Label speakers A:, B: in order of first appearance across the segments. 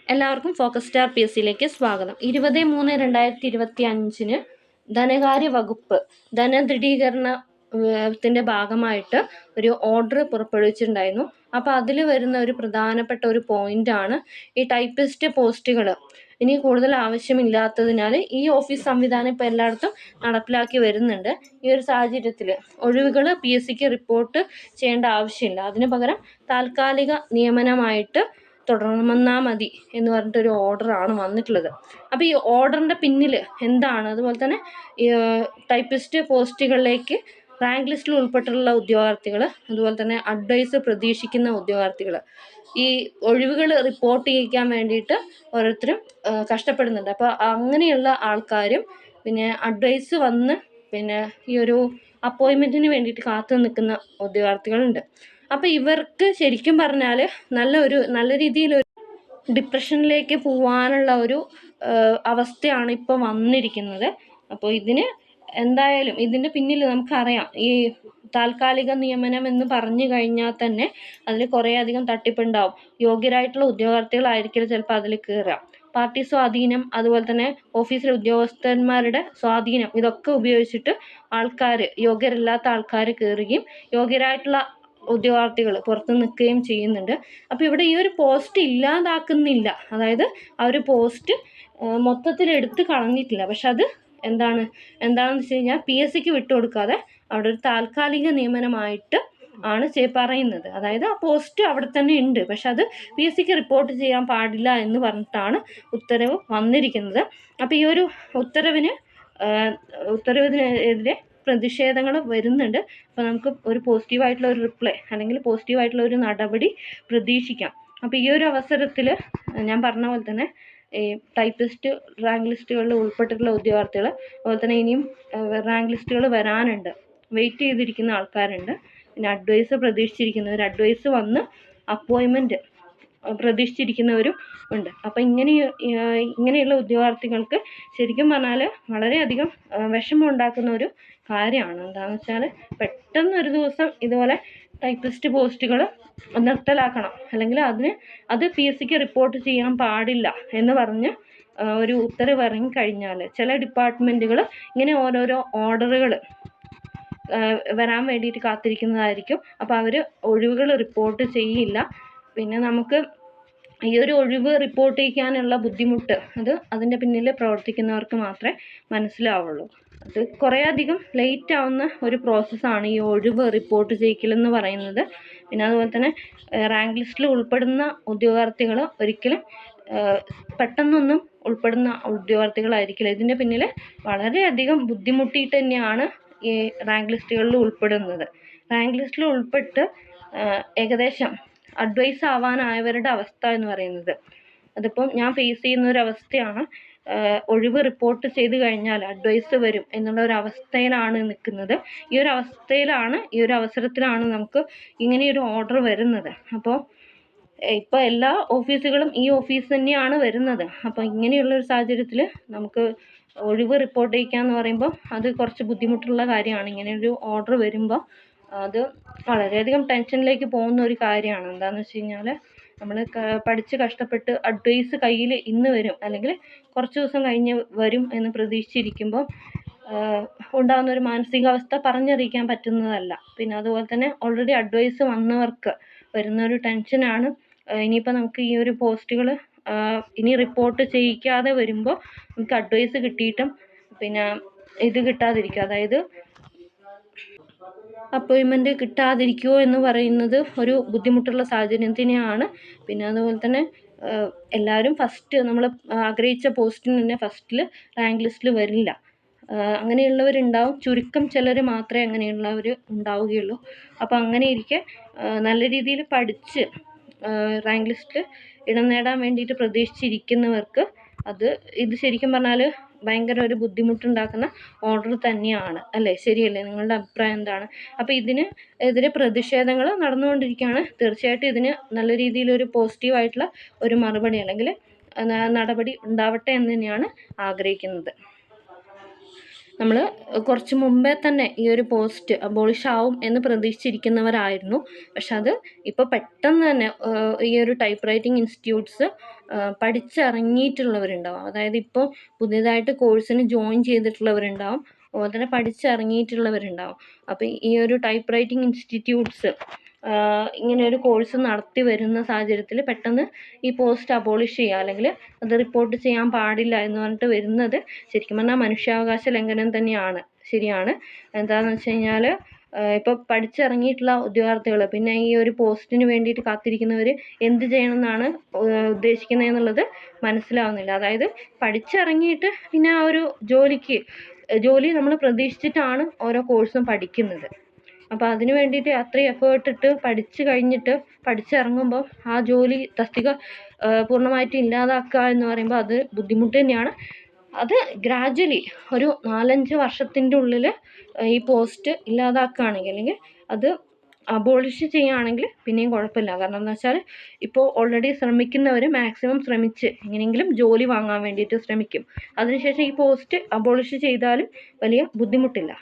A: എല്ലാവർക്കും focus star P S സിയിലേക്ക് സ്വാഗതം. 20/3/2025 ധനകാര്യ വകുപ്പ് ധനദൃഢീകരണത്തിന്റെ ഭാഗമായിട്ട് ഒരു ഓർഡർ പുറപ്പെടുവിച്ചിട്ടുണ്ടായിരുന്നു. അപ്പോൾ അതിൽ വരുന്ന ഒരു പ്രധാനപ്പെട്ട ഒരു പോയിന്റാണ് ഈ ടൈപ്പിസ്റ്റ് പോസ്റ്റുകൾ ഇനി കൂടുതൽ ആവശ്യമില്ലാത്തതിനാൽ ഈ ഓഫീസ് സംവിധാനം ഇപ്പോൾ എല്ലായിടത്തും നടപ്പിലാക്കി വരുന്നുണ്ട്. ഈ ഒരു സാഹചര്യത്തിൽ ഒഴിവുകൾ PSCക്ക് റിപ്പോർട്ട് ചെയ്യേണ്ട ആവശ്യമില്ല. അതിന് പകരം താൽക്കാലിക നിയമനമായിട്ട് തുടർന്നാൽ മതി എന്ന് പറഞ്ഞിട്ടൊരു ഓർഡറാണ് വന്നിട്ടുള്ളത്. അപ്പോൾ ഈ ഓർഡറിൻ്റെ പിന്നിൽ എന്താണ്, അതുപോലെ തന്നെ ടൈപ്പിസ്റ്റ് പോസ്റ്റുകളിലേക്ക് റാങ്ക് ലിസ്റ്റിൽ ഉൾപ്പെട്ടുള്ള ഉദ്യോഗാർത്ഥികൾ, അതുപോലെ തന്നെ അഡ്വൈസ് പ്രതീക്ഷിക്കുന്ന ഉദ്യോഗാർത്ഥികൾ, ഈ ഒഴിവുകൾ റിപ്പോർട്ട് ചെയ്യിക്കാൻ വേണ്ടിയിട്ട് ഓരോരുത്തരും കഷ്ടപ്പെടുന്നുണ്ട്. അപ്പോൾ അങ്ങനെയുള്ള ആൾക്കാരും പിന്നെ അഡ്വൈസ് വന്ന് പിന്നെ ഈ ഒരു അപ്പോയിൻമെൻറ്റിന് വേണ്ടിയിട്ട് കാത്തു നിൽക്കുന്ന ഉദ്യോഗാർത്ഥികളുണ്ട്. അപ്പോൾ ഇവർക്ക് ശരിക്കും പറഞ്ഞാൽ നല്ല രീതിയിലൊരു ഡിപ്രഷനിലേക്ക് പോകാനുള്ള ഒരു അവസ്ഥയാണ് ഇപ്പോൾ വന്നിരിക്കുന്നത്. അപ്പോൾ ഇതിന് എന്തായാലും ഇതിൻ്റെ പിന്നിൽ നമുക്കറിയാം, ഈ താൽക്കാലിക നിയമനം എന്ന് പറഞ്ഞു കഴിഞ്ഞാൽ തന്നെ അതിൽ കുറേയധികം തട്ടിപ്പുണ്ടാവും. യോഗ്യരായിട്ടുള്ള ഉദ്യോഗാർത്ഥികളായിരിക്കില്ല ചിലപ്പോൾ അതിൽ കയറുക. പാർട്ടി സ്വാധീനം, അതുപോലെ തന്നെ ഓഫീസിലെ ഉദ്യോഗസ്ഥന്മാരുടെ സ്വാധീനം, ഇതൊക്കെ ഉപയോഗിച്ചിട്ട് യോഗ്യരല്ലാത്ത ആൾക്കാർ കയറുകയും യോഗ്യരായിട്ടുള്ള ഉദ്യോഗാർത്ഥികൾ പുറത്ത് നിൽക്കുകയും ചെയ്യുന്നുണ്ട്. അപ്പോൾ ഇവിടെ ഈ ഒരു പോസ്റ്റ് ഇല്ലാതാക്കുന്നില്ല, അതായത് ആ ഒരു പോസ്റ്റ് മൊത്തത്തിൽ എടുത്ത് കളഞ്ഞിട്ടില്ല. പക്ഷെ അത് എന്താണെന്ന് വെച്ച് കഴിഞ്ഞാൽ PSCക്ക് വിട്ടുകൊടുക്കാതെ അവിടെ ഒരു താൽക്കാലിക നിയമനമായിട്ട് ആണ് പറയുന്നത്. അതായത് ആ പോസ്റ്റ് അവിടെ തന്നെ ഉണ്ട്, പക്ഷെ അത് PSCക്ക് റിപ്പോർട്ട് ചെയ്യാൻ പാടില്ല എന്ന് പറഞ്ഞിട്ടാണ് ഉത്തരവ് വന്നിരിക്കുന്നത്. അപ്പോൾ ഈ ഒരു ഉത്തരവിനെതിരെ പ്രതിഷേധങ്ങൾ വരുന്നുണ്ട്. അപ്പോൾ നമുക്ക് ഒരു പോസിറ്റീവായിട്ടുള്ള ഒരു റിപ്ലൈ അല്ലെങ്കിൽ പോസിറ്റീവായിട്ടുള്ള ഒരു നടപടി പ്രതീക്ഷിക്കാം. അപ്പോൾ ഈ ഒരു അവസരത്തിൽ ഞാൻ പറഞ്ഞ പോലെ തന്നെ ഈ ടൈപ്പിസ്റ്റ് റാങ്ക് ലിസ്റ്റുകളിൽ ഉൾപ്പെട്ടിട്ടുള്ള ഉദ്യോഗാർത്ഥികൾ, അതുപോലെ തന്നെ ഇനിയും റാങ്ക് ലിസ്റ്റുകൾ വരാനുണ്ട്, വെയിറ്റ് ചെയ്തിരിക്കുന്ന ആൾക്കാരുണ്ട്, പിന്നെ അഡ്വൈസ് പ്രതീക്ഷിച്ചിരിക്കുന്നവർ, അഡ്വൈസ് വന്ന് അപ്പോയിൻമെൻറ്റ് പ്രതീക്ഷിച്ചിരിക്കുന്നവരും ഉണ്ട്. അപ്പോൾ ഇങ്ങനെയുള്ള ഉദ്യോഗാർത്ഥികൾക്ക് ശരിക്കും പറഞ്ഞാൽ വളരെയധികം വിഷമം ഉണ്ടാക്കുന്ന ഒരു കാര്യമാണ്. എന്താണെന്ന് വെച്ചാൽ പെട്ടെന്ന് ഒരു ദിവസം ഇതുപോലെ ടൈപ്പിസ്റ്റ് പോസ്റ്റുകൾ നിർത്തലാക്കണം, അല്ലെങ്കിൽ അത് PSCക്ക് റിപ്പോർട്ട് ചെയ്യാൻ പാടില്ല എന്ന് പറഞ്ഞ് ഒരു ഉത്തരവ് ഇറങ്ങിക്കഴിഞ്ഞാൽ ചില ഡിപ്പാർട്ട്മെൻറ്റുകൾ ഇങ്ങനെ ഓരോരോ ഓർഡറുകൾ വരാൻ വേണ്ടിയിട്ട് കാത്തിരിക്കുന്നതായിരിക്കും. അപ്പോൾ അവർ ഒഴിവുകൾ റിപ്പോർട്ട് ചെയ്യില്ല. പിന്നെ നമുക്ക് ഈ ഒരു ഒഴിവ് റിപ്പോർട്ട് ചെയ്യാനുള്ള ബുദ്ധിമുട്ട് അതിൻ്റെ പിന്നിൽ പ്രവർത്തിക്കുന്നവർക്ക് മാത്രമേ മനസ്സിലാവുള്ളൂ. അത് കുറേയധികം ലേറ്റ് ആവുന്ന ഒരു പ്രോസസ്സാണ് ഈ ഒഴിവ് റിപ്പോർട്ട് ചെയ്യിക്കലെന്ന് പറയുന്നത്. പിന്നെ അതുപോലെ തന്നെ റാങ്ക് ലിസ്റ്റിൽ ഉൾപ്പെടുന്ന ഉദ്യോഗാർത്ഥികൾ ഒരിക്കലും പെട്ടെന്നൊന്നും ഉൾപ്പെടുന്ന ഉദ്യോഗാർത്ഥികളായിരിക്കില്ല. ഇതിൻ്റെ പിന്നിൽ വളരെയധികം ബുദ്ധിമുട്ടിയിട്ട് തന്നെയാണ് ഈ റാങ്ക് ലിസ്റ്റുകളിൽ ഉൾപ്പെടുന്നത്. റാങ്ക് ലിസ്റ്റിൽ ഉൾപ്പെട്ട് ഏകദേശം അഡ്വൈസ് ആവാനായവരുടെ അവസ്ഥ എന്ന് പറയുന്നത്, അതിപ്പം ഞാൻ ഫേസ് ചെയ്യുന്ന ഒരു അവസ്ഥയാണ്. ഒഴിവ് റിപ്പോർട്ട് ചെയ്ത് കഴിഞ്ഞാൽ അഡ്വൈസ് വരും എന്നുള്ള ഒരു അവസ്ഥയിലാണ് നിൽക്കുന്നത്. ഈ ഒരു അവസരത്തിലാണ് നമുക്ക് ഇങ്ങനെയൊരു ഓർഡർ വരുന്നത്. അപ്പോൾ ഇപ്പോൾ എല്ലാ ഓഫീസുകളും ഈ ഓഫീസ് തന്നെയാണ് വരുന്നത്. അപ്പോൾ ഇങ്ങനെയുള്ളൊരു സാഹചര്യത്തിൽ നമുക്ക് ഒഴിവ് റിപ്പോർട്ട് ചെയ്യിക്കാന്ന് പറയുമ്പോൾ അത് കുറച്ച് ബുദ്ധിമുട്ടുള്ള കാര്യമാണ്. ഇങ്ങനെയൊരു ഓർഡർ വരുമ്പോൾ അത് വളരെയധികം ടെൻഷനിലേക്ക് പോകുന്ന ഒരു കാര്യമാണ്. എന്താണെന്ന് വെച്ച് കഴിഞ്ഞാൽ നമ്മൾ പഠിച്ച് കഷ്ടപ്പെട്ട് അഡ്വൈസ് കയ്യിൽ ഇന്ന് വരും, അല്ലെങ്കിൽ കുറച്ച് ദിവസം കഴിഞ്ഞ് വരും എന്ന് പ്രതീക്ഷിച്ചിരിക്കുമ്പോൾ ഉണ്ടാകുന്ന ഒരു മാനസികാവസ്ഥ പറഞ്ഞറിയിക്കാൻ പറ്റുന്നതല്ല. പിന്നെ അതുപോലെ തന്നെ ഓൾറെഡി അഡ്വൈസ് വന്നവർക്ക് വരുന്ന ഒരു ടെൻഷനാണ്. ഇനിയിപ്പോൾ നമുക്ക് ഈ ഒരു പോസ്റ്റുകൾ ഇനി റിപ്പോർട്ട് ചെയ്യിക്കാതെ വരുമ്പോൾ നമുക്ക് അഡ്വൈസ് കിട്ടിയിട്ടും പിന്നെ ഇത് കിട്ടാതിരിക്കുക, അതായത് അപ്പോയിൻമെൻറ്റ് കിട്ടാതിരിക്കുമോ എന്ന് പറയുന്നത് ഒരു ബുദ്ധിമുട്ടുള്ള സാഹചര്യം തന്നെയാണ്. പിന്നെ അതുപോലെ തന്നെ എല്ലാവരും ഫസ്റ്റ് നമ്മൾ ആഗ്രഹിച്ച പോസ്റ്റിന് തന്നെ ഫസ്റ്റിൽ റാങ്ക് ലിസ്റ്റിൽ വരില്ല. അങ്ങനെയുള്ളവരുണ്ടാവും, ചുരുക്കം ചിലർ മാത്രമേ അങ്ങനെയുള്ളവർ ഉണ്ടാവുകയുള്ളൂ. അപ്പോൾ അങ്ങനെ ഇരിക്കെ നല്ല രീതിയിൽ പഠിച്ച് റാങ്ക് ലിസ്റ്റിൽ ഇടം നേടാൻ വേണ്ടിയിട്ട് പ്രതീക്ഷിച്ചിരിക്കുന്നവർക്ക് ഇത് ശരിക്കും പറഞ്ഞാൽ ഭയങ്കര ഒരു ബുദ്ധിമുട്ടുണ്ടാക്കുന്ന ഓർഡർ തന്നെയാണ്, അല്ലേ? ശരിയല്ലേ? നിങ്ങളുടെ അഭിപ്രായം എന്താണ്? അപ്പോൾ ഇതിനെതിരെ പ്രതിഷേധങ്ങൾ നടന്നുകൊണ്ടിരിക്കുകയാണ്. തീർച്ചയായിട്ടും ഇതിന് നല്ല രീതിയിലൊരു പോസിറ്റീവായിട്ടുള്ള ഒരു മറുപടി അല്ലെങ്കിൽ നടപടി ഉണ്ടാവട്ടെ എന്ന് തന്നെയാണ് ആഗ്രഹിക്കുന്നത്. നമ്മൾ കുറച്ച് മുമ്പേ തന്നെ ഈ ഒരു പോസ്റ്റ് അബോളിഷ് ആവും എന്ന് പ്രതീക്ഷിച്ചിരിക്കുന്നവരായിരുന്നു. പക്ഷെ അത് ഇപ്പോൾ പെട്ടെന്ന് തന്നെ ഈ ഒരു ടൈപ്പ് റൈറ്റിംഗ് ഇൻസ്റ്റിറ്റ്യൂട്ട്സ് പഠിച്ചിറങ്ങിയിട്ടുള്ളവരുണ്ടാവും. അതായത് ഇപ്പോൾ പുതിയതായിട്ട് കോഴ്സിന് ജോയിൻ ചെയ്തിട്ടുള്ളവരുണ്ടാവും, അതുപോലെ തന്നെ പഠിച്ചിറങ്ങിയിട്ടുള്ളവരുണ്ടാവും. അപ്പോൾ ഈ ഒരു ടൈപ്പ് റൈറ്റിംഗ് ഇൻസ്റ്റിറ്റ്യൂട്ട്സ് ഇങ്ങനെ ഒരു കോഴ്സ് നടത്തി വരുന്ന സാഹചര്യത്തിൽ പെട്ടെന്ന് ഈ പോസ്റ്റ് അബോളിഷ് ചെയ്യുക, അല്ലെങ്കിൽ അത് റിപ്പോർട്ട് ചെയ്യാൻ പാടില്ല എന്ന് പറഞ്ഞിട്ട് വരുന്നത് ശരിക്കും പറഞ്ഞാൽ മനുഷ്യാവകാശ ലംഘനം തന്നെയാണ്. ശരിയാണ്. എന്താണെന്ന് വെച്ച് കഴിഞ്ഞാൽ ഇപ്പോൾ പഠിച്ചിറങ്ങിയിട്ടുള്ള ഉദ്യോഗാർത്ഥികൾ പിന്നെ ഈ ഒരു പോസ്റ്റിന് വേണ്ടിയിട്ട് കാത്തിരിക്കുന്നവർ എന്ത് ചെയ്യണമെന്നാണ് ഉദ്ദേശിക്കുന്നത് എന്നുള്ളത് മനസ്സിലാവുന്നില്ല. അതായത് പഠിച്ചിറങ്ങിയിട്ട് പിന്നെ ആ ഒരു ജോലി നമ്മൾ പ്രതീക്ഷിച്ചിട്ടാണ് ഓരോ കോഴ്സും പഠിക്കുന്നത്. അപ്പോൾ അതിന് വേണ്ടിയിട്ട് അത്രയും എഫേർട്ട് ഇട്ട് പഠിച്ചു കഴിഞ്ഞിട്ട് പഠിച്ചിറങ്ങുമ്പോൾ ആ ജോലി തസ്തിക പൂർണ്ണമായിട്ട് ഇല്ലാതാക്കുക എന്ന് പറയുമ്പോൾ അത് ബുദ്ധിമുട്ട് തന്നെയാണ്. അത് ഗ്രാജ്വലി ഒരു 4-5 വർഷത്തിൻ്റെ ഉള്ളിൽ ഈ പോസ്റ്റ് ഇല്ലാതാക്കുകയാണെങ്കിൽ, അല്ലെങ്കിൽ അത് അബോളിഷ് ചെയ്യുകയാണെങ്കിൽ പിന്നെയും കുഴപ്പമില്ല. കാരണം എന്താ വെച്ചാൽ ഇപ്പോൾ ഓൾറെഡി ശ്രമിക്കുന്നവർ മാക്സിമം ശ്രമിച്ച് എങ്ങനെയെങ്കിലും ജോലി വാങ്ങാൻ വേണ്ടിയിട്ട് ശ്രമിക്കും. അതിനുശേഷം ഈ പോസ്റ്റ് അബോളിഷ് ചെയ്താലും വലിയ ബുദ്ധിമുട്ടില്ല.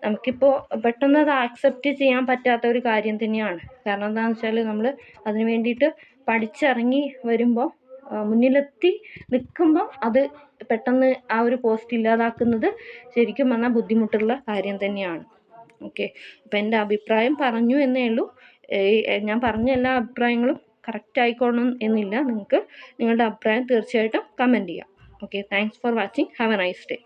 A: നമുക്കിപ്പോൾ പെട്ടെന്ന് അത് ആക്സെപ്റ്റ് ചെയ്യാൻ പറ്റാത്ത ഒരു കാര്യം തന്നെയാണ്. കാരണം എന്താണെന്ന് വെച്ചാൽ നമ്മൾ അതിന് വേണ്ടിയിട്ട് പഠിച്ചിറങ്ങി വരുമ്പോൾ മുന്നിലെത്തി നിൽക്കുമ്പോൾ അത് പെട്ടെന്ന് ആ ഒരു പോസ്റ്റ് ഇല്ലാതാക്കുന്നത് ശരിക്കും പറഞ്ഞാൽ ബുദ്ധിമുട്ടുള്ള കാര്യം തന്നെയാണ്. ഓക്കെ, അപ്പോൾ എൻ്റെ അഭിപ്രായം പറഞ്ഞു എന്നേ ഉള്ളൂ. ഞാൻ പറഞ്ഞ എല്ലാ അഭിപ്രായങ്ങളും കറക്റ്റ് ആയിക്കോണം എന്നില്ല. നിങ്ങൾക്ക് നിങ്ങളുടെ അഭിപ്രായം തീർച്ചയായിട്ടും കമൻറ്റ് ചെയ്യാം. Okay, thanks for watching. Have A nice day.